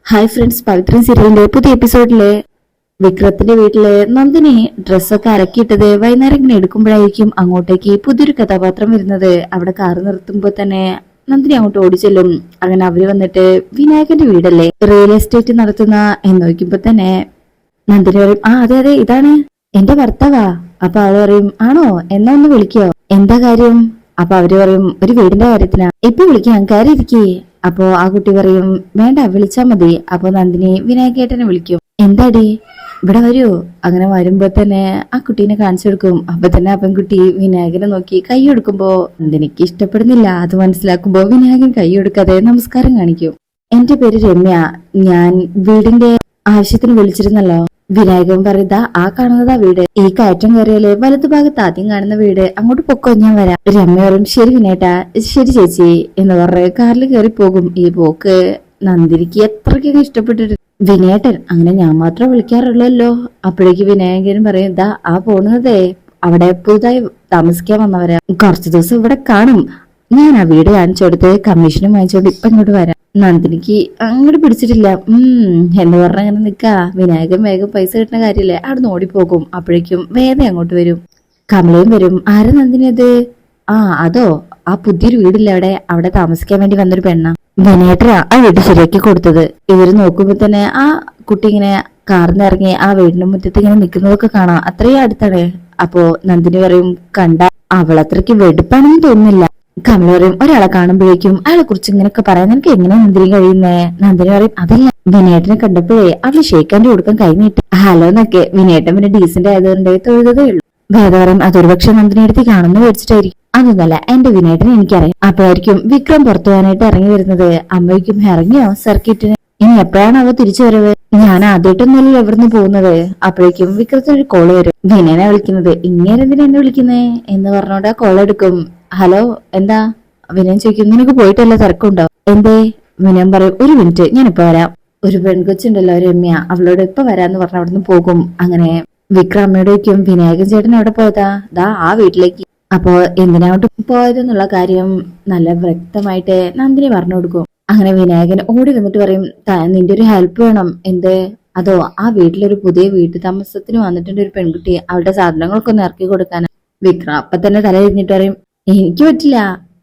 Hi friends, Pavithran സീരിയലിന്റെ പുതിയ എപ്പിസോഡില് വിക്രത്തിന്റെ വീട്ടില് നന്ദിനി ഡ്രസ്സൊക്കെ അരക്കിയിട്ടത് വൈകുന്നേരം ഇങ്ങനെ എടുക്കുമ്പോഴായിരിക്കും അങ്ങോട്ടേക്ക് പുതിയൊരു കഥാപാത്രം വരുന്നത്. അവിടെ കാറ് നിർത്തുമ്പോ തന്നെ നന്ദിനി അങ്ങോട്ട് ഓടിച്ചെല്ലും. അങ്ങനെ അവര് വന്നിട്ട് വിനായകന്റെ വീടല്ലേ റിയൽ എസ്റ്റേറ്റ് നടത്തുന്ന എന്ന് നോക്കുമ്പോ തന്നെ നന്ദിനി പറയും, ആ അതെ അതെ ഇതാണ് എന്റെ ഭർത്താവാ. അപ്പൊ അവള് പറയും, ആണോ എന്നാ ഒന്ന് വിളിക്കോ, എന്താ കാര്യം? അപ്പൊ അവര് പറയും, ഒരു വീടിന്റെ കാര്യത്തിനാ, ഇപ്പൊ വിളിക്കാം കയറി ഇരിക്കേ. അപ്പോ ആ കുട്ടി പറയും, വേണ്ട വിളിച്ചാ മതി. അപ്പൊ നന്ദിനി വിനായകേട്ടനെ വിളിക്കും, എന്താടി ഇവിടെ വരുമോ? അങ്ങനെ വരുമ്പോ തന്നെ ആ കുട്ടീനെ കാണിച്ചു കൊടുക്കും. അപ്പൊ തന്നെ ആ പെൺകുട്ടി വിനായകനെ നോക്കി കൈ കൊടുക്കുമ്പോ നന്ദിനിക്ക് ഇഷ്ടപ്പെടുന്നില്ല. അത് മനസ്സിലാക്കുമ്പോ വിനായകൻ കൈ കൊടുക്കാതെ നമസ്കാരം കാണിക്കും. എന്റെ പേര് രമ്യ, ഞാൻ വീടിന്റെ ആവശ്യത്തിന് വിളിച്ചിരുന്നല്ലോ. വിനായകൻ പറയുക, ആ കാണുന്നതാ വീട്, ഈ കയറ്റം കയറിയാല് വലതു ഭാഗത്ത് ആദ്യം കാണുന്ന വീട്, അങ്ങോട്ട് പൊക്കോ ഞാൻ വരാം. രമ്യ പറയും, ശരി വിനേട്ടാ, ശരി ചേച്ചി എന്ന് പറഞ്ഞ് കാറിൽ കയറി പോകും. ഈ പോക്ക് നന്ദിനിക്ക് എത്രയ്ക്കൊക്കെ ഇഷ്ടപ്പെട്ടിട്ട് വിനേട്ടൻ അങ്ങനെ ഞാൻ മാത്രം വിളിക്കാറുള്ളല്ലോ. അപ്പോഴേക്ക് വിനായകൻ പറയും, ദാ ആ പോണതേ അവിടെ പുതുതായി താമസിക്കാൻ വന്നവരാ, കുറച്ചു ദിവസം ഇവിടെ കാണും. ഞാൻ ആ വീട് കാണിച്ചു കൊടുത്ത് കമ്മീഷനും വാങ്ങിച്ചോണ്ട് ഇപ്പൊ ഇങ്ങോട്ട് വരാം. നന്ദിനിക്ക് അങ്ങോട്ട് പിടിച്ചിട്ടില്ല. എന്ന് പറഞ്ഞ അങ്ങനെ നിക്കാ. വിനായകൻ വേഗം പൈസ കിട്ടുന്ന കാര്യല്ലേ, അവിടെ ഓടിപ്പോകും. അപ്പോഴേക്കും വേദ അങ്ങോട്ട് വരും, കമലയും വരും. ആരാ നന്ദിനി അത്? ആ അതോ, ആ പുതിയൊരു വീടില്ല അവിടെ താമസിക്കാൻ വേണ്ടി വന്നൊരു പെണ്ണ. വിനേട്ടനാ ആ വീട് ശരിയാക്കി കൊടുത്തത്. ഇവര് നോക്കുമ്പോ തന്നെ ആ കുട്ടി ഇങ്ങനെ കാറിന്ന് ഇറങ്ങി ആ വീടിന്റെ മുറ്റത്ത് ഇങ്ങനെ നിൽക്കുന്നതൊക്കെ കാണാം. അത്രയും അടുത്താണ്. അപ്പോ നന്ദിനി പറയും, കണ്ട അവളത്രയ്ക്ക് വെടുപ്പാണെന്ന് തോന്നുന്നില്ല. കമല പറയും, ഒരാളെ കാണുമ്പോഴേക്കും അയാളെ കുറിച്ച് ഇങ്ങനെയൊക്കെ പറയാൻ നിനക്ക് എങ്ങനെ നന്ദിനി കഴിയുന്നേ? നന്ദിനി പറയും, അതല്ല വിനേട്ടനെ കണ്ടപ്പോഴേ അവള് ഷേക്കാൻ്റെ കൊടുക്കാൻ കഴിഞ്ഞിട്ട് ഹലോ എന്നൊക്കെ. വിനേട്ടൻ പിന്നെ ഡീസന്റ് ആയതുകൊണ്ട് തൊഴുതതേ ഉള്ളൂ. വേദ പറയും, അതൊരുപക്ഷെ നന്ദിനി അടുത്ത് കാണുന്നു മേടിച്ചിട്ടായിരിക്കും. അതൊന്നല്ല, എന്റെ വിനേട്ടനെ എനിക്കറിയാം. അപ്പോഴായിരിക്കും വിക്രം പുറത്തു പോകാനായിട്ട് ഇറങ്ങി വരുന്നത്. അമ്മയ്ക്കും ഇറങ്ങിയോ സർക്കിട്ടിന്, ഇനി എപ്പോഴാണ് അവ തിരിച്ചു വരവ്? ഞാൻ ആദ്യമായിട്ടൊന്നുമല്ലോ എവിടുന്ന് പോകുന്നത്. അപ്പോഴേക്കും വിക്രത്തിനൊരു കോള് വരും. വിനയനെ വിളിക്കുന്നത്. ഇങ്ങനെന്തിനാ എന്നെ വിളിക്കുന്നേ എന്ന് പറഞ്ഞോണ്ട് ആ കോൾ എടുക്കും. ഹലോ എന്താ? വിനയൻ ചോദിക്കും, നിനക്ക് പോയിട്ടല്ല തിരക്കുണ്ടോ? എന്തേ? വിനയൻ പറയും, ഒരു മിനിറ്റ് ഞാനിപ്പോ വരാം. ഒരു പെൺകൊച്ചുണ്ടല്ലോ രമ്യ, അവളോട് ഇപ്പൊ വരാന്ന് പറഞ്ഞ അവിടുന്ന് പോകും. അങ്ങനെ വിക്രം അമ്മയോട് ചോദിക്കും, വിനായകൻ ചേട്ടൻ എവിടെ പോയതാ? ദാ ആ വീട്ടിലേക്ക്. അപ്പോ എന്തിനോട്ട് പോയതെന്നുള്ള കാര്യം നല്ല വ്യക്തമായിട്ട് നന്ദിനി പറഞ്ഞു കൊടുക്കും. അങ്ങനെ വിനായകൻ ഓടി വന്നിട്ട് പറയും, നിന്റെ ഒരു ഹെൽപ്പ് വേണം. എന്ത്? അതോ ആ വീട്ടിലൊരു പുതിയ വീട്ടു താമസത്തിന് വന്നിട്ടുണ്ട് ഒരു പെൺകുട്ടി, അവളുടെ സാധനങ്ങളൊക്കെ ഒന്ന് ഇറക്കി കൊടുക്കാൻ. വിക്രം അപ്പൊ തന്നെ തല തിരിഞ്ഞിട്ട് പറയും, എനിക്ക് പറ്റില്ല.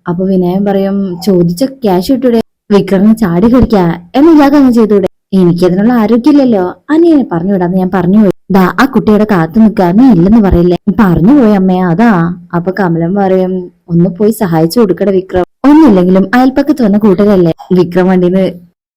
അപ്പൊ വിനായകൻ പറയും, ചോദിച്ച ക്യാഷ് ഇട്ടൂടെ? വിക്രമിന് ചാടി കടിക്കാ എന്ന് ഇയാൾക്ക് അങ്ങ് ചെയ്തൂടെ? എനിക്കതിനുള്ള ആരോഗ്യമില്ലല്ലോ. അനിയനെ പറഞ്ഞു വിടാന്ന് ഞാൻ പറഞ്ഞു പോയി. ദാ ആ കുട്ടിയുടെ കാത്തു നിൽക്കാ, നീ ഇല്ലെന്ന് പറയില്ലേ? പറഞ്ഞു പോയി അമ്മേ, അതാ. അപ്പൊ കമലം പറയും, ഒന്ന് പോയി സഹായിച്ചു കൊടുക്കട വിക്രം. ഒന്നുമില്ലെങ്കിലും അയൽപ്പക്കത്ത് വന്ന കൂട്ടരല്ലേ. വിക്രം വണ്ടിന്ന്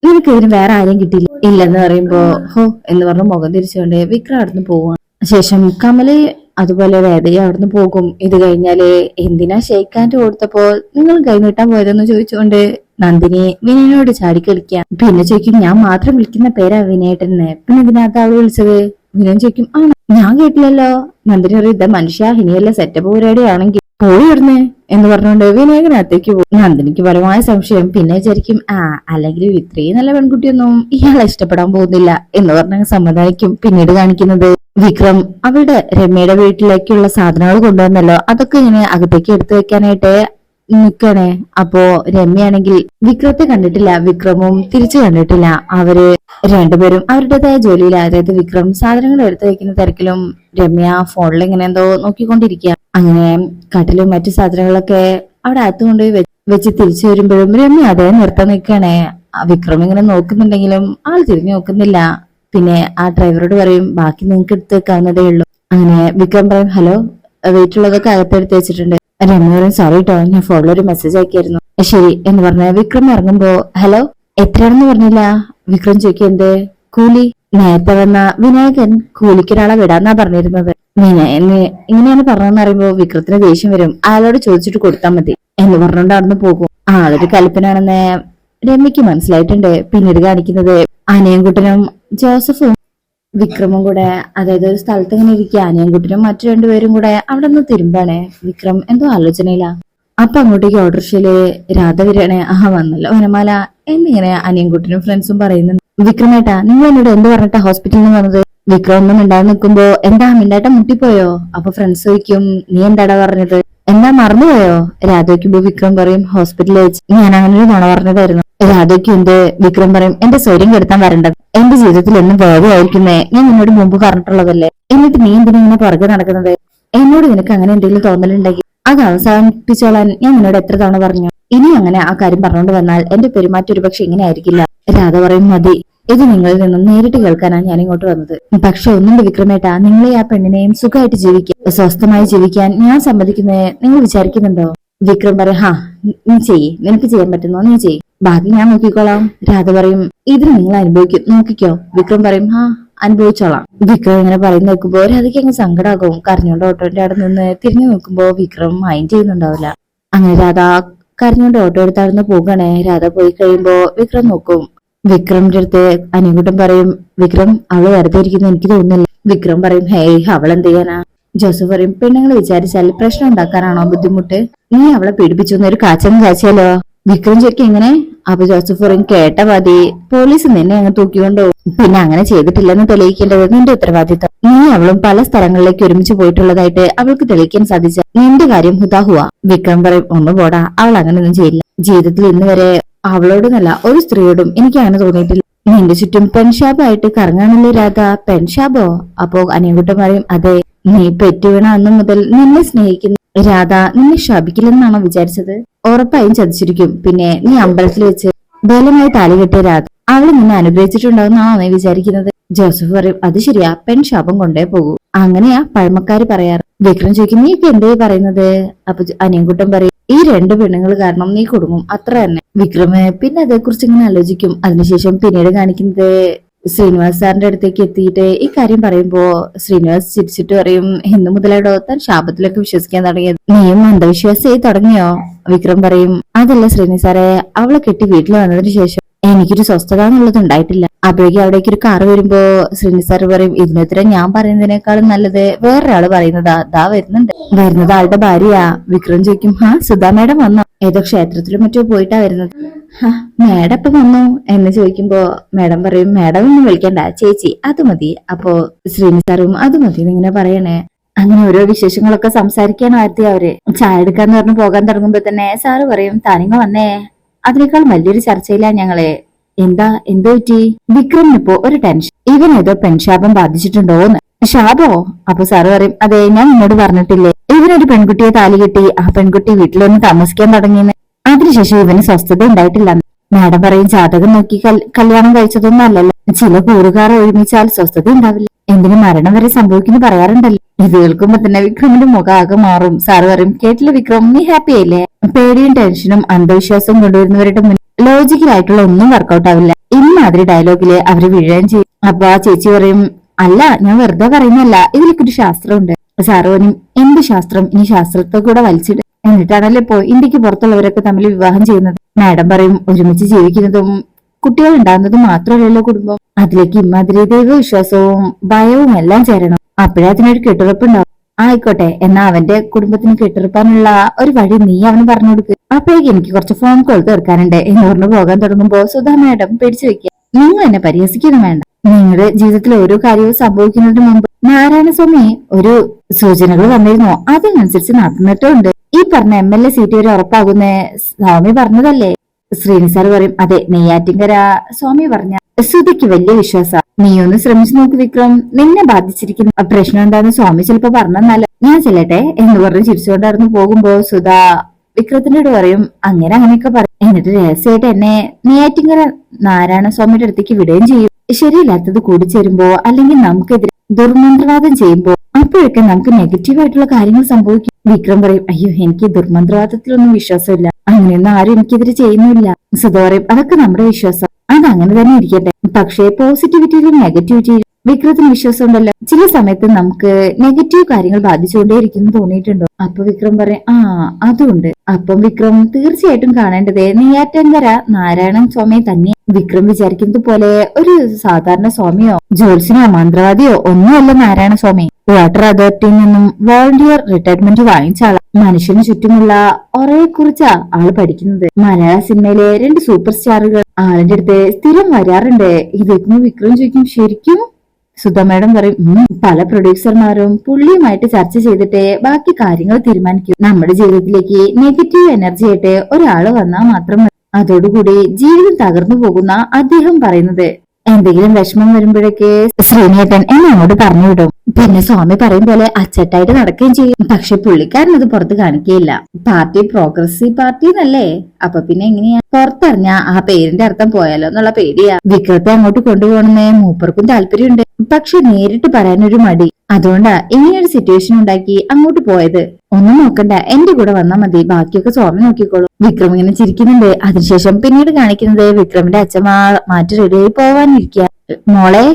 നിനക്ക് ഇതിന് വേറെ ആരെയും കിട്ടിയില്ല ഇല്ലെന്ന് പറയുമ്പോ ഹോ എന്ന് പറഞ്ഞ് മുഖം തിരിച്ചുകൊണ്ട് വിക്രം അവിടുന്ന് പോവാണ്. ശേഷം കമല് അതുപോലെ വേദയും അവിടുന്ന് പോകും. ഇത് കഴിഞ്ഞാല് എന്തിനാ ഷെയ്ക്കാൻ്റെ കൊടുത്തപ്പോ നിങ്ങൾ കൈനീട്ടാൻ പോയതെന്ന് ചോദിച്ചുകൊണ്ട് നന്ദിനി വിനയനോട് ചാടിക്കളിക്കാം. പിന്നെ ചോദിക്കും, ഞാൻ മാത്രം വിളിക്കുന്ന പേരാ വിനയേട്ടനെ, പിന്നെ ഇതിനകത്ത് അവള് വിളിച്ചത്? വിനയൻ ചോദിക്കും, ആണോ ഞാൻ കേട്ടില്ലല്ലോ. നന്ദിനി പറയും, ഇത് മനുഷ്യ ഇനിയല്ല സെറ്റപ്പ് പരിപാടിയാണെങ്കിൽ പോയി ഇടുന്നേ എന്ന് പറഞ്ഞുകൊണ്ട് വിനായകനകത്തേക്ക് പോകും. നന്ദിനിക്ക് പരമായ സംശയം. പിന്നെ വിചാരിക്കും, അല്ലെങ്കിൽ ഇത്രയും നല്ല പെൺകുട്ടിയൊന്നും ഇയാളെ ഇഷ്ടപ്പെടാൻ പോകുന്നില്ല എന്ന് പറഞ്ഞ സമ്മതിക്കും. പിന്നീട് കാണിക്കുന്നത് വിക്രം അവളുടെ രമ്യയുടെ വീട്ടിലേക്കുള്ള സാധനങ്ങൾ കൊണ്ടുവന്നല്ലോ, അതൊക്കെ ഇങ്ങനെ അകത്തേക്ക് എടുത്തു വെക്കാനായിട്ട് നിക്കണേ. അപ്പോ രമ്യയാണെങ്കിൽ വിക്രത്തെ കണ്ടിട്ടില്ല, വിക്രമും തിരിച്ചു കണ്ടിട്ടില്ല. അവര് രണ്ടുപേരും അവരുടേതായ ജോലിയിൽ, അതായത് വിക്രം സാധനങ്ങൾ എടുത്തു വെക്കുന്ന തിരക്കിലും രമ്യ ഫോണിൽ ഇങ്ങനെ എന്തോ നോക്കിക്കൊണ്ടിരിക്കുക. അങ്ങനെ കട്ടിലും മറ്റു സാധനങ്ങളൊക്കെ അവിടെ അകത്ത് കൊണ്ടുപോയി വെച്ച് തിരിച്ചു വരുമ്പോഴും രമ്യ അതേ നിർത്താൻ നിൽക്കണേ. വിക്രം ഇങ്ങനെ നോക്കുന്നുണ്ടെങ്കിലും ആൾ തിരിഞ്ഞു നോക്കുന്നില്ല. പിന്നെ ആ ഡ്രൈവറോട് പറയും, ബാക്കി നിങ്ങൾക്ക് എടുത്ത് വെക്കാവുന്നതേ ഉള്ളൂ. അങ്ങനെ വിക്രം പറയും, ഹലോ വീട്ടിലുള്ളതൊക്കെ അകത്തെടുത്ത് വെച്ചിട്ടുണ്ട്. രമ്യ പറയും, സോറി കേട്ടോ, ഞാൻ ഫോണിൽ ഒരു മെസ്സേജ് അയക്കായിരുന്നു. ശരി എന്ന് പറഞ്ഞ വിക്രം ഇറങ്ങുമ്പോ, ഹലോ എത്രയാണെന്ന് പറഞ്ഞില്ല? വിക്രം ചോദിക്കും, എന്ത് കൂലി? നേരത്തെ വന്ന വിനായകൻ കൂലിക്കൊരാളെ വിടാന്നാ പറഞ്ഞിരുന്നത്. വിനായകന് ഇങ്ങനെയാണ് പറഞ്ഞതെന്ന് പറയുമ്പോ വിക്രത്തിന് ദേഷ്യം വരും. അയാളോട് ചോദിച്ചിട്ട് കൊടുത്താൽ മതി എന്ന് പറഞ്ഞുകൊണ്ട് അവിടുന്ന് പോകും. ആളൊരു കൽപ്പനാണെന്ന് രമ്യക്ക് മനസ്സിലായിട്ടുണ്ട്. പിന്നീട് കാണിക്കുന്നത് അനിയൻകുട്ടനും ജോസഫും വിക്രമും കൂടെ, അതായത് ഒരു സ്ഥലത്ത് ഇങ്ങനെ ഇരിക്കുക. അനിയൻകുട്ടനും മറ്റു രണ്ടുപേരും കൂടെ അവിടെ നിന്ന് തിരുമ്പാണ്. വിക്രം എന്തോ ആലോചനയില്ല. അപ്പൊ അങ്ങോട്ടേക്ക് ഓട്ടോറിക്ഷയില് രാധ വരികയാണ്. വന്നല്ലോ വനമാല എന്നിങ്ങനെ അനിയൻകുട്ടനും ഫ്രണ്ട്സും പറയുന്നുണ്ട്. വിക്രമേട്ടാ, നിങ്ങൾ എന്നോട് എന്ത് പറഞ്ഞിട്ടാ ഹോസ്പിറ്റലിൽ നിന്ന് വന്നത്? വിക്രം ഒന്നും മിണ്ടാതെ നിൽക്കുമ്പോ, എന്താ മിണ്ടാട്ട മുട്ടിപ്പോയോ? അപ്പൊ ഫ്രണ്ട്സ് ചോദിക്കും, നീ എന്താടാ പറഞ്ഞത്? എന്താ മറന്നുപോയോ? രാധ വയ്ക്കുമ്പോ വിക്രം പറയും, ഹോസ്പിറ്റലിൽ വെച്ച് ഞാൻ അങ്ങനെ ഒരു നുണ പറഞ്ഞതായിരുന്നു. രാധയ്ക്ക് എന്ത് വിക്രം പറയും എന്റെ സ്വര്യം കെടുത്താൻ വരേണ്ടത് എന്റെ ജീവിതത്തിൽ എന്നും വേദയായിരിക്കുന്നേ ഞാൻ നിന്നോട് മുമ്പ് പറഞ്ഞിട്ടുള്ളതല്ലേ എന്നിട്ട് നീ എന്തിനാ ഇങ്ങനെ പുറകെ നടക്കുന്നത് എന്നോട് നിനക്ക് അങ്ങനെ എന്തെങ്കിലും തോന്നലുണ്ടെങ്കിൽ അത് അവസാനിപ്പിച്ചോളാൻ ഞാൻ നിന്നോട് എത്ര തവണ പറഞ്ഞു ഇനി അങ്ങനെ ആ കാര്യം പറഞ്ഞുകൊണ്ട് വന്നാൽ എന്റെ പെരുമാറ്റം ഒരുപക്ഷെ ഇങ്ങനെ ആയിരിക്കില്ല രാധ പറയും മതി ഇത് നിങ്ങളിൽ നിന്നും നേരിട്ട് കേൾക്കാനാണ് ഞാൻ ഇങ്ങോട്ട് വന്നത് പക്ഷെ ഒന്നുണ്ട് വിക്രമേട്ടാ നിങ്ങളെ ആ പെണ്ണിനെയും സുഖമായിട്ട് ജീവിക്കാൻ സ്വസ്ഥമായി ജീവിക്കാൻ ഞാൻ സമ്മതിക്കുന്നത് നിങ്ങൾ വിചാരിക്കുന്നുണ്ടോ വിക്രം പറയും ഹാ നീ ചെയ്യ് നിനക്ക് ചെയ്യാൻ പറ്റുന്നോ നീ ചെയ്യ് ബാക്കി ഞാൻ നോക്കിക്കോളാം രാധ പറയും ഇതിന് നിങ്ങൾ അനുഭവിക്കും നോക്കിക്കോ വിക്രം പറയും ഹാ അനുഭവിച്ചോളാം വിക്രം ഇങ്ങനെ പറയുന്ന നോക്കുമ്പോ രാധയ്ക്ക് അങ്ങ് സങ്കടാകും കരഞ്ഞോണ്ട് ഓട്ടോന്റെ അവിടെ നിന്ന് തിരിഞ്ഞു നോക്കുമ്പോ വിക്രം മൈൻഡ് ചെയ്യുന്നുണ്ടാവില്ല അങ്ങനെ രാധ കരഞ്ഞോണ്ട് ഓട്ടോ എടുത്താടുന്ന് പോകണേ രാധ പോയി കഴിയുമ്പോ വിക്രം നോക്കും വിക്രമിന്റെ അടുത്ത് അനിയൻകുട്ടൻ പറയും വിക്രം അവള് വെറുതെ ഇരിക്കുന്ന എനിക്ക് തോന്നുന്നില്ല വിക്രം പറയും ഹേയ് അവൾ എന്ത് ചെയ്യാനാ ജോസഫ് പറയും പെണ്ണുങ്ങൾ വിചാരിച്ചാൽ പ്രശ്നം ഉണ്ടാക്കാനാണോ ബുദ്ധിമുട്ട് നീ അവളെ പീഡിപ്പിച്ചു ഒരു കാച്ചങ്ങ് കാച്ചിയാലോ വിക്രം ചോദിക്കും എങ്ങനെ അപ്പൊ ജോസഫ് പറയും കേട്ട മതി പോലീസ് നിന്നെ അങ്ങ് തൂക്കിക്കൊണ്ടോ പിന്നെ അങ്ങനെ ചെയ്തിട്ടില്ലെന്ന് തെളിയിക്കേണ്ടത് നിന്റെ ഉത്തരവാദിത്തം നീ അവളും പല സ്ഥലങ്ങളിലേക്ക് ഒരുമിച്ച് പോയിട്ടുള്ളതായിട്ട് അവൾക്ക് തെളിയിക്കാൻ സാധിച്ച നിന്റെ കാര്യം ഹുതാഹുവ വിക്രം പറയും ഒന്ന് പോടാ അവൾ അങ്ങനെയൊന്നും ചെയ്യില്ല ജീവിതത്തിൽ ഇന്ന് വരെ അവളോടുന്നല്ല ഒരു സ്ത്രീയോടും എനിക്ക് അങ്ങനെ തോന്നിയിട്ടില്ല നിന്റെ ചുറ്റും പെൺഷാബായിട്ട് കറങ്ങാനല്ലേ രാധ പെൺഷാബോ അപ്പോ അനിയൻകുട്ടൻ പറയും അതെ നീ പെറ്റുവീണ അന്നു മുതൽ നിന്നെ സ്നേഹിക്കുന്ന രാധ നിന്നെ ശാപിക്കില്ലെന്നാണോ വിചാരിച്ചത് ഉറപ്പായും ചതിച്ചിരിക്കും പിന്നെ നീ അമ്പലത്തിൽ വെച്ച് ബലമായി താലി കെട്ടിയ രാധ അവള് നിന്നെ അനുഗ്രഹിച്ചിട്ടുണ്ടാവുന്നാണോ നീ വിചാരിക്കുന്നത് ജോസഫ് പറയും അത് ശരിയാ പെൺശാപം കൊണ്ടേ പോകൂ അങ്ങനെയാ പഴമക്കാര് പറയാറ് വിക്രം ചോദിക്കും നീ ഇപ്പൊ എന്തേ പറയുന്നത് അപ്പൊ അനിയൻകുട്ടൻ പറയും ഈ രണ്ട് പെണ്ണുങ്ങൾ കാരണം നീ കുടുങ്ങും അത്ര തന്നെ വിക്രമ് പിന്നെ അതേക്കുറിച്ച് ഇങ്ങനെ ആലോചിക്കും അതിനുശേഷം പിന്നീട് കാണിക്കുന്നത് ശ്രീനിവാസ് സാറിന്റെ അടുത്തേക്ക് എത്തിയിട്ട് ഈ കാര്യം പറയുമ്പോ ശ്രീനിവാസ് ചിരിച്ചിട്ട് പറയും ഇന്നു മുതലാടോ താൻ ശാപത്തിലൊക്കെ വിശ്വസിക്കാൻ തുടങ്ങിയത് നീയും അന്ധവിശ്വാസിയായി തുടങ്ങിയോ വിക്രം പറയും അതല്ല ശ്രീനിവാസ് സാറെ അവളെ കെട്ടി വീട്ടിൽ വന്നതിന് ശേഷം എനിക്കൊരു സ്വസ്ഥത എന്നുള്ളത് ഉണ്ടായിട്ടില്ല അപ്പോഴേക്കും അവിടേക്ക് ഒരു കാറ് വരുമ്പോ ശ്രീനിവാസ് സാർ പറയും ഇതിനെതിരെ ഞാൻ പറയുന്നതിനേക്കാളും നല്ലത് വേറൊരാള് പറയുന്നതാ ദാ വരുന്നത് ആളുടെ ഭാര്യയാ വിക്രം ചോദിക്കും ഹാ സുധാ മേഡം വന്നോ ഏതോ ക്ഷേത്രത്തിലും മറ്റോ പോയിട്ടാ വരുന്നത് ഹാ മേഡം ഇപ്പൊ വന്നു എന്ന് ചോദിക്കുമ്പോ മേഡം പറയും മേഡം ഒന്നും വിളിക്കണ്ട ചേച്ചി അത് മതി അപ്പോ ശ്രീനിവാസ് സാറും അത് മതി എന്നിങ്ങനെ പറയണേ അങ്ങനെ ഓരോ വിശേഷങ്ങളൊക്കെ സംസാരിക്കാനായിരുന്നു അവര് ചായ എടുക്കാന്ന് പറഞ്ഞു പോകാൻ തുടങ്ങുമ്പോ തന്നെ സാറ് പറയും താനിങ്ങ വന്നേ അതിനേക്കാൾ വലിയൊരു ചർച്ചയില്ല ഞങ്ങളെ എന്തോ പറ്റി വിക്രമിനിപ്പോ ഒരു ടെൻഷൻ ഇവൻ ഏതോ പെൺശാപം ബാധിച്ചിട്ടുണ്ടോന്ന് ശാപോ അപ്പൊ സാറ് പറയും അതെ ഞാൻ നിന്നോട് പറഞ്ഞിട്ടില്ലേ ഇവനൊരു പെൺകുട്ടിയെ താലി കെട്ടി ആ പെൺകുട്ടി വീട്ടിലൊന്ന് താമസിക്കാൻ തുടങ്ങിയെന്ന് അതിനുശേഷം ഇവന് സ്വസ്ഥത ഉണ്ടായിട്ടില്ല മാഡം പറയും ജാതകം നോക്കി കല്യാണം കഴിച്ചതൊന്നും അല്ലല്ലോ ചില കൂറുകാർ ഒരുമിച്ചാൽ സ്വസ്ഥത ഉണ്ടാവില്ല എന്തിനു മരണം വരെ സംഭവിക്കുന്നു പറയാറുണ്ടല്ലോ ഇത് കേൾക്കുമ്പോ തന്നെ വിക്രമിന്റെ മുഖം ആകെ മാറും സാറ് പറയും കേട്ടില്ല വിക്രം നീ ഹാപ്പി ആയില്ലേ പേടിയും ടെൻഷനും അന്ധവിശ്വാസവും കൊണ്ടുവരുന്നവരുടെ മുന്നിൽ ലോജിക്കലായിട്ടുള്ള ഒന്നും വർക്കൗട്ട് ആവില്ല ഇമാതിരി ഡയലോഗില് അവര് വീഴുകയും ചെയ്യും അപ്പൊ ആ ചേച്ചി പറയും അല്ല ഞാൻ വെറുതെ പറയുന്നല്ല ഇതിലൊക്കെ ഒരു ശാസ്ത്രമുണ്ട് സാറ് പറയും എന്ത് ശാസ്ത്രം ഇനി ശാസ്ത്രത്തെ കൂടെ വലിച്ചിട്ട് എന്നിട്ടാണല്ലോ ഇപ്പോ ഇന്ത്യക്ക് പുറത്തുള്ളവരൊക്കെ തമ്മിൽ വിവാഹം ചെയ്യുന്നത് മാഡം പറയും ഒരുമിച്ച് ജീവിക്കുന്നതും കുട്ടികൾ ഉണ്ടാകുന്നതും മാത്രമല്ലല്ലോ കുടുംബം അതിലേക്ക് ഇമാതിരി ദൈവവിശ്വാസവും ഭയവും എല്ലാം ചേരണം അപ്പോഴേ അതിനൊരു കെട്ടുറപ്പുണ്ടാവും ആയിക്കോട്ടെ എന്നാ അവന്റെ കുടുംബത്തിന് കെട്ടുറപ്പാനുള്ള ഒരു വഴി നീ അവന് പറഞ്ഞു കൊടുക്കുക അപ്പോഴേക്ക് എനിക്ക് കുറച്ച് ഫോൺ കോൾ തീർക്കാനുണ്ട് എന്ന് പറഞ്ഞു പോകാൻ തുടങ്ങുമ്പോ സുധാ മാഡം പിടിച്ചു വെക്കുക നിങ്ങൾ എന്നെ പരിഹസിക്കുന്നു വേണ്ട നിങ്ങളുടെ ജീവിതത്തിൽ ഓരോ കാര്യവും സംഭവിക്കുന്നതിന് മുമ്പ് നാരായണസ്വാമി ഒരു സൂചനകൾ വന്നിരുന്നോ അതിനനുസരിച്ച് നടന്നിട്ടുണ്ട് ഈ പറഞ്ഞ MLA സീറ്റ് വരെ ഉറപ്പാകുന്ന സ്വാമി പറഞ്ഞതല്ലേ ശ്രീനിവാസ് സാർ പറയും അതെ നെയ്യാറ്റിൻകര സ്വാമി പറഞ്ഞ സുധയ്ക്ക് വലിയ വിശ്വാസ നീ ഒന്ന് ശ്രമിച്ചു നോക്ക് വിക്രം നിന്നെ ബാധിച്ചിരിക്കുന്ന പ്രശ്നം എന്താന്ന് സ്വാമി ചിലപ്പോ പറഞ്ഞെന്നല്ല ഞാൻ ചെല്ലട്ടെ എന്ന് പറഞ്ഞ് ചിരിച്ചുകൊണ്ടായിരുന്നു പോകുമ്പോ സുധ വിക്രത്തിനോട് പറയും അങ്ങനെയൊക്കെ പറയും എന്നിട്ട് രഹസ്യമായിട്ട് എന്നെ നെയ്യാറ്റിൻകര നാരായണസ്വാമിയുടെ അടുത്തേക്ക് വിടുകയും ചെയ്യും ശരിയില്ലാത്തത് കൂടിച്ചേരുമ്പോ അല്ലെങ്കിൽ നമുക്കെതിരെ ദുർമന്ത്രവാദം ചെയ്യുമ്പോ അപ്പോഴൊക്കെ നമുക്ക് നെഗറ്റീവായിട്ടുള്ള കാര്യങ്ങൾ സംഭവിക്കും വിക്രം പറയും അയ്യോ എനിക്ക് ദുർമന്ത്രവാദത്തിലൊന്നും വിശ്വാസമില്ല അങ്ങനെയൊന്നും ആരും എനിക്കെതിരെ ചെയ്യുന്നില്ല സുധ പറയും അതൊക്കെ നമ്മുടെ വിശ്വാസം അതങ്ങനെ തന്നെ ഇരിക്കട്ടെ പക്ഷേ പോസിറ്റിവിറ്റിയിലും നെഗറ്റിവിറ്റിയിലും വിക്രത്തിന് വിശ്വാസം ഉണ്ടല്ലോ ചില സമയത്ത് നമുക്ക് നെഗറ്റീവ് കാര്യങ്ങൾ ബാധിച്ചുകൊണ്ടേയിരിക്കുന്നു തോന്നിയിട്ടുണ്ടോ അപ്പൊ വിക്രം പറയും അതുണ്ട് അപ്പം വിക്രം തീർച്ചയായിട്ടും കാണേണ്ടത് നെയ്യാറ്റങ്കര നാരായണൻ സ്വാമിയെ തന്നെ വിക്രം വിചാരിക്കുന്നത് പോലെ ഒരു സാധാരണ സ്വാമിയോ ജോത്സ്യനോ മന്ത്രവാദിയോ ഒന്നുമല്ല നാരായണ സ്വാമി വാട്ടർ അതോറിറ്റിയിൽ നിന്നും വോളണ്ടിയർ റിട്ടയർമെന്റ് വാങ്ങിച്ച ആളാ മനുഷ്യന് ചുറ്റുമുള്ള ഒരേ കുറിച്ചാ ആള് പഠിക്കുന്നത് മലയാള സിനിമയിലെ 2 സൂപ്പർ സ്റ്റാറുകൾ ആളിന്റെ അടുത്ത് സ്ഥിരം വരാറുണ്ട് ഇതൊക്കെ വിക്രം ചോദിക്കും ശരിക്കും സുധ മാഡം പറയും പല പ്രൊഡ്യൂസർമാരും പുള്ളിയുമായിട്ട് ചർച്ച ചെയ്തിട്ട് ബാക്കി കാര്യങ്ങൾ തീരുമാനിക്കും നമ്മുടെ ജീവിതത്തിലേക്ക് നെഗറ്റീവ് എനർജി ആയിട്ട് ഒരാള് വന്നാൽ മാത്രം അതോടുകൂടി ജീവിതം തകർന്നു പോകുന്ന അദ്ദേഹം പറയുന്നത്. എന്തെങ്കിലും വിഷമം വരുമ്പോഴൊക്കെ ശ്രീനേട്ടൻ എന്നെ അങ്ങോട്ട് പറഞ്ഞു വിടും. പിന്നെ സ്വാമി പറയും പോലെ അച്ചട്ടായിട്ട് നടക്കുകയും ചെയ്യും. പക്ഷെ പുള്ളിക്കാരൻ അത് പുറത്ത് കാണിക്കുകയില്ല. പാർട്ടി പ്രോഗ്രസീവ് പാർട്ടി എന്നല്ലേ, അപ്പൊ പിന്നെ എങ്ങനെയാ പുറത്തറിഞ്ഞ ആ പേരിന്റെ അർത്ഥം പോയാലോ എന്നുള്ള പേടിയാ. വിക്രത്തെ അങ്ങോട്ട് കൊണ്ടുപോകണമെന്ന് മൂപ്പർക്കും താല്പര്യമുണ്ട്. പക്ഷെ നേരിട്ട് പറയാനൊരു മടി. അതുകൊണ്ടാ ഇങ്ങനെയൊരു സിറ്റുവേഷൻ ഉണ്ടാക്കി അങ്ങോട്ട് പോയത്. ഒന്നും നോക്കണ്ട, എന്റെ കൂടെ വന്നാ മതി, ബാക്കിയൊക്കെ സ്വാമി നോക്കിക്കോളും. വിക്രം ഇങ്ങനെ ചിരിക്കുന്നുണ്ട്. അതിനുശേഷം പിന്നീട് കാണിക്കുന്നത് വിക്രമിന്റെ അച്ഛമ്മ മാറ്റി റെഡിയായി പോവാനിരിക്കുക. മോളെ,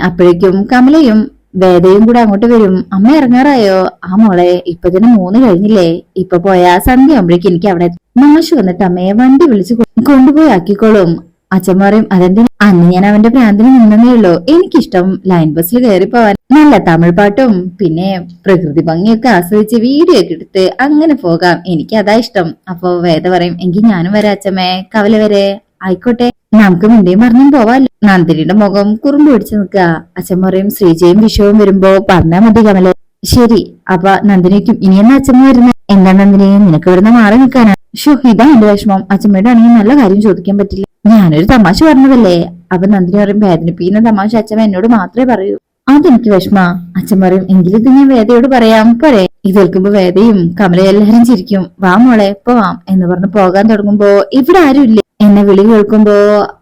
അപ്പോഴേക്കും കമലയും വേദയും കൂടെ അങ്ങോട്ട് വരും. അമ്മ ഇറങ്ങാറായോ? ആ മോളെ, ഇപ്പൊ തന്നെ 3 കഴിഞ്ഞില്ലേ, ഇപ്പൊ പോയാ സന്ധ്യ ആകുമ്പോഴേക്കും എനിക്ക് അവിടെ മാഷ് വന്നിട്ട് അമ്മയെ വണ്ടി വിളിച്ച് കൊണ്ടുപോയി ആക്കിക്കോളും. അച്ഛൻ പറയും, അതെന്തിനാ? അന്ന് ഞാൻ അവന്റെ ഭ്രാന്തിന് നിന്നേ ഉള്ളൂ. എനിക്കിഷ്ടം ലൈൻ ബസ്സിൽ കയറി പോവാൻ, നല്ല തമിഴ് പാട്ടും പിന്നെ പ്രകൃതി ഭംഗിയൊക്കെ ആസ്വദിച്ച് വീഡിയോ ഒക്കെ എടുത്ത് അങ്ങനെ പോകാം, എനിക്ക് അതാ ഇഷ്ടം. അപ്പൊ വേദ പറയും, എങ്കിൽ ഞാനും വരാം അച്ഛമ്മേ, കവല വരെ. ആയിക്കോട്ടെ, നമുക്ക് മിണ്ടിയും പറഞ്ഞും പോവാല്ലോ. നന്ദിനിയുടെ മുഖം കുറുമ്പ് പിടിച്ചു നിൽക്കുക. അച്ഛൻ പറയും, ശ്രീജയും വിഷവും വരുമ്പോ പറഞ്ഞാ മതി കമല. ശരി, അപ്പൊ നന്ദിനിക്കും ഇനിയെന്നാ അച്ഛമ്മ വരുന്നത്? എന്താ നന്ദിനി, നിനക്ക് വരുന്ന മാറി നിൽക്കാനാ? ഷോ, ഇതാ എന്റെ വിഷമം. അച്ഛമ്മയുടെ ആണെങ്കിൽ നല്ല കാര്യം ചോദിക്കാൻ പറ്റില്ല, ഞാനൊരു തമാശ പറഞ്ഞതല്ലേ. അപ്പൊ നന്ദിനി പറയും, വേദനിപ്പിക്കുന്ന തമാശ അച്ഛമ്മ എന്നോട് മാത്രമേ പറയൂ, അതെനിക്ക് വിഷമാ. അച്ഛൻ പറയും, എങ്കിലും ഇത് ഞാൻ വേദയോട് പറയാം പോരെ? ഇത് കേൾക്കുമ്പോ വേദയും കമലയും എല്ലാരും ചിരിക്കും. വാ മോളെ പോവാം എന്ന് പറഞ്ഞ് പോകാൻ തുടങ്ങുമ്പോ ഇവിടെ ആരും ഇല്ലേ എന്നെ വിളി കേൾക്കുമ്പോ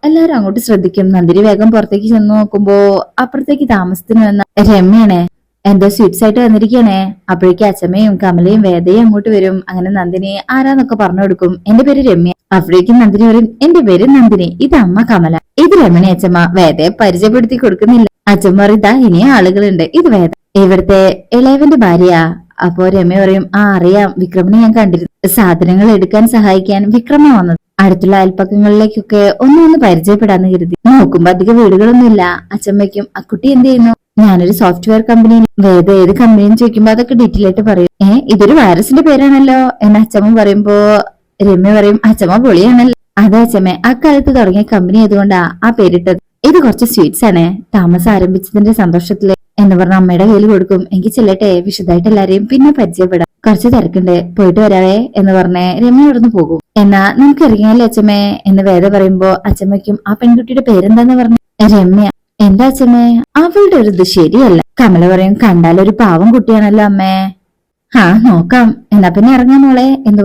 എല്ലാരും അങ്ങോട്ട് ശ്രദ്ധിക്കും. നന്ദിനി വേഗം പുറത്തേക്ക് ചെന്ന് നോക്കുമ്പോ അപ്പുറത്തേക്ക് താമസത്തിന് വന്ന രമ്യാണേ എന്തോ സ്വീറ്റ്സ് ആയിട്ട് വന്നിരിക്കണേ. അപ്പോഴേക്ക് അച്ഛമ്മയും കമലയും വേദയും അങ്ങോട്ട് വരും. അങ്ങനെ നന്ദിനി ആരാന്നൊക്കെ പറഞ്ഞു കൊടുക്കും. എന്റെ പേര് രമ്യ. അപ്പോഴേക്കും നന്ദിനി വരും, എന്റെ പേര് നന്ദിനി, ഇത് അമ്മ കമല, ഇത് രമണി. അച്ഛമ്മ വേദയെ പരിചയപ്പെടുത്തി കൊടുക്കുന്നില്ല. അച്ഛമ്മ പറയും, ഇതാ ഇനിയും ആളുകളുണ്ട്, ഇത് വേദ, ഇവിടുത്തെ ഇളയവന്റെ ഭാര്യയാ. അപ്പോ രമ്യ പറയും, ആ അറിയാം, വിക്രമിനെ ഞാൻ കണ്ടിരുന്നു. സാധനങ്ങൾ എടുക്കാൻ സഹായിക്കാൻ വിക്രമ വന്നത്. അടുത്തുള്ള അയൽപ്പക്കങ്ങളിലേക്കൊക്കെ ഒന്ന് പരിചയപ്പെടാന്ന് കരുതി. നോക്കുമ്പോ അധികം വീടുകളൊന്നുമില്ല. അച്ഛമ്മയ്ക്കും അക്കുട്ടി എന്ത് ചെയ്യുന്നു? ഞാനൊരു സോഫ്റ്റ്വെയർ കമ്പനിയിൽ. വേദ ഏത് കമ്പനിന്ന് ചോദിക്കുമ്പോ അതൊക്കെ ഡീറ്റെയിൽ ആയിട്ട് പറയും. ഇതൊരു വൈറസിന്റെ പേരാണല്ലോ എന്ന് അച്ഛമ്മ പറയുമ്പോ രമ്യ പറയും, അച്ഛമ്മ പൊളിയാണല്ലോ. അതെ അച്ഛമ്മ, അക്കാലത്ത് തുടങ്ങിയ കമ്പനി ആയതുകൊണ്ടാ ആ പേരിട്ടത്. ഇത് കുറച്ച് സ്വീറ്റ്സ് ആണ്, താമസം ആരംഭിച്ചതിന്റെ സന്തോഷത്തില് എന്ന് പറഞ്ഞ അമ്മയുടെ കയ്യിൽ കൊടുക്കും. എനിക്ക് ചെല്ലട്ടെ, വിശദമായിട്ട് എല്ലാരെയും പിന്നെ പരിചയപ്പെടാം, കുറച്ച് തിരക്കുണ്ട്, പോയിട്ട് വരാവേ എന്ന് പറഞ്ഞ് രമ്യ ഇവിടുന്ന് പോകും. എന്നാ നമുക്ക് ഇറങ്ങിയാലേ അച്ഛമ്മേ എന്ന് വേദ പറയുമ്പോ അച്ഛമ്മയ്ക്കും ആ പെൺകുട്ടിയുടെ പേരെന്താന്ന് പറഞ്ഞു. രമ്യ. എന്താ അച്ഛമ്മേ, അവളുടെ ഒരു ഇത് ശരിയല്ല. കമല പറയും, കണ്ടാലൊരു പാവം കുട്ടിയാണല്ലോ അമ്മേ. നോക്കാം, എന്നാ പിന്നെ ഇറങ്ങാൻ മോളെ എന്ന്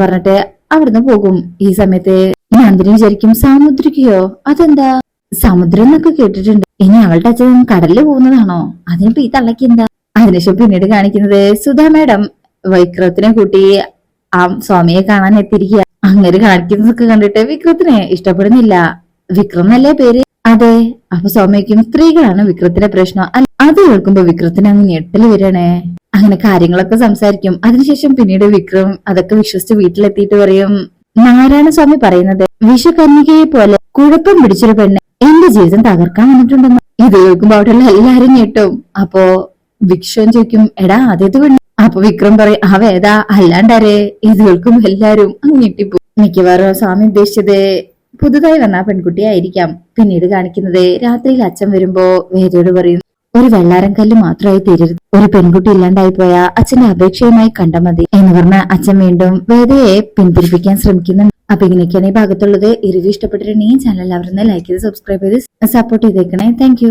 പറഞ്ഞിട്ട് അവിടുന്ന് പോകും. ഈ സമയത്ത് നന്ദിനി വിചാരിക്കും, സാമുദ്രികയോ? അതെന്താ? സമുദ്രം എന്നൊക്കെ കേട്ടിട്ടുണ്ട്, ഇനി അവളുടെ അച്ഛൻ കടലിൽ പോകുന്നതാണോ? അതിനിപ്പോ ഈ തള്ളക്ക് എന്താ? അതിനുശേഷം പിന്നീട് കാണിക്കുന്നത് സുധാ മേഡം വിക്രത്തിനെ കൂട്ടി ആ സ്വാമിയെ കാണാൻ എത്തിയിരിക്കുക. അങ്ങനെ കാണിക്കുന്നതൊക്കെ കണ്ടിട്ട് വിക്രത്തിനെ ഇഷ്ടപ്പെടുന്നില്ല. വിക്രം എന്നല്ലേ പേര്? അതെ. അപ്പൊ സ്വാമിക്കും സ്ത്രീകളാണ് വിക്രത്തിന്റെ പ്രശ്നം. അത് കേൾക്കുമ്പോ വിക്രത്തിന് അങ്ങ് ഞെട്ടല് വരണേ. അങ്ങനെ കാര്യങ്ങളൊക്കെ സംസാരിക്കും. അതിനുശേഷം പിന്നീട് വിക്രം അതൊക്കെ വിശ്വസിച്ച് വീട്ടിലെത്തിയിട്ട് പറയും, നാരായണ സ്വാമി പറയുന്നത് വിഷകന്യകയെ പോലെ കുഴപ്പം പിടിച്ചൊരു പെണ്ണ് എന്റെ ജീവിതം തകർക്കാൻ വന്നിട്ടുണ്ടെന്ന്. ഇത് കേൾക്കുമ്പോ അവിടെയുള്ള എല്ലാരും ഞെട്ടും. അപ്പോ വിക്ഷം ചോദിക്കും, എടാ അതേത് പെണ്ണ്? അപ്പൊ വിക്രം പറയും, ആ വേദ, അല്ലാണ്ടാരെ. ഇത് കേൾക്കുമ്പോ എല്ലാരും അങ്ങ് ഞെട്ടിപ്പോ. മിക്കവാറും സ്വാമി ഉദ്ദേശിച്ചത് പുതുതായി വന്ന പെൺകുട്ടിയായിരിക്കാം. പിന്നീട് കാണിക്കുന്നത് രാത്രിയിൽ അച്ഛൻ വരുമ്പോ വേദയോട് പറയും, ഒരു വെള്ളാരം കല്ല് മാത്രമായി തീരരുത്, ഒരു പെൺകുട്ടി ഇല്ലാണ്ടായി പോയാ അച്ഛന്റെ അപേക്ഷയുമായി കണ്ട മതി എന്ന് പറഞ്ഞ അച്ഛൻ വീണ്ടും വേദയെ പിന്തിരിപ്പിക്കാൻ ശ്രമിക്കുന്നുണ്ട്. അപ്പൊ ഇങ്ങനെയൊക്കെയാണ് ഈ ഭാഗത്തുള്ളത്. ഈ റിവ്യൂ ഇഷ്ടപ്പെട്ടിട്ടുണ്ടെങ്കിൽ ചാനൽ എല്ലാവരും ലൈക്ക് ചെയ്ത് സബ്സ്ക്രൈബ് ചെയ്ത് സപ്പോർട്ട് ചെയ്തേക്കണേ. താങ്ക്